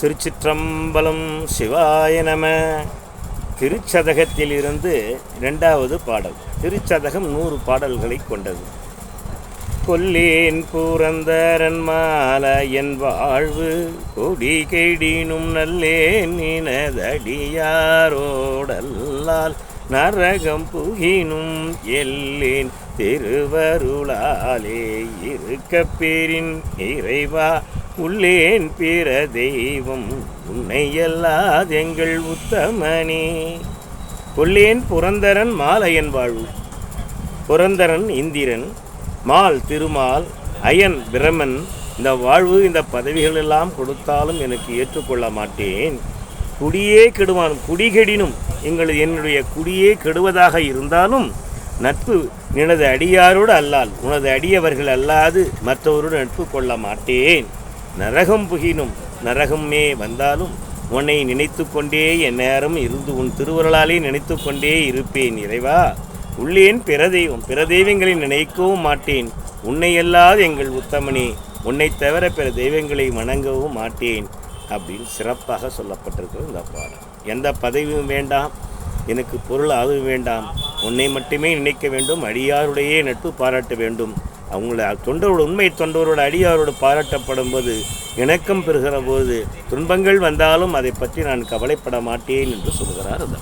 திருச்சிற்றம்பலம். சிவாய நம. திருச்சதகத்திலிருந்து 2வது பாடல். திருச்சதகம் 100 பாடல்களை கொண்டது. கொல்லேன் புரந்தரன் மாலை என் வாழ்வு கொடி கெடினும் நல்லேன் நினதடியாரோடல்லால் நரகம் புகினும் எல்லேன் திருவருளாலே இருக்க பெறின் இறைவா உள்ளேன் பிற தெய்வம் உன்னை எல்லாதெங்கள் உத்தமனே. கொல்லேன் புரந்தரன் மாலையன் வாழ்வு. புரந்தரன் இந்திரன், மால் திருமால், அயன் பிரமன். இந்த வாழ்வு இந்த பதவிகள் எல்லாம் கொடுத்தாலும் எனக்கு ஏற்றுக்கொள்ள மாட்டேன். குடியே கெடுவான், குடிகெடினும் என்னுடைய குடியே கெடுவதாக இருந்தாலும் நட்பு நினது அடியாரோடு அல்லால் உனது அடியவர்கள் அல்லாது மற்றவரோடு நட்பு கொள்ள மாட்டேன். நரகம் புகினும், நரகமே வந்தாலும் உன்னை நினைத்து கொண்டே என் நேரம் இருந்து உன் திருவருளாலே நினைத்து கொண்டே இருப்பேன். இறைவா உள்ளேன் பிற தெய்வம், பிற தெய்வங்களை நினைக்கவும் மாட்டேன். உன்னை அல்லாது எங்கள் உத்தமனே, உன்னை தவிர பிற தெய்வங்களை வணங்கவும் மாட்டேன் அப்படின்னு சிறப்பாக சொல்லப்பட்டிருக்கிறது இந்த பாடல். எந்த பதவியும் வேண்டாம், எனக்கு பொருள் அதுவும் வேண்டாம், உன்னை மட்டுமே நினைக்க வேண்டும், அடியாருடைய நட்பு பாராட்ட வேண்டும். அவங்கள தொண்டரோட உண்மை தொண்டரோட அடியாரோடு பாராட்டப்படும் போது இணக்கம் பெறுகிற போது துன்பங்கள் வந்தாலும் அதை பற்றி நான் கவலைப்பட மாட்டேன் என்று சொல்கிறார் அந்த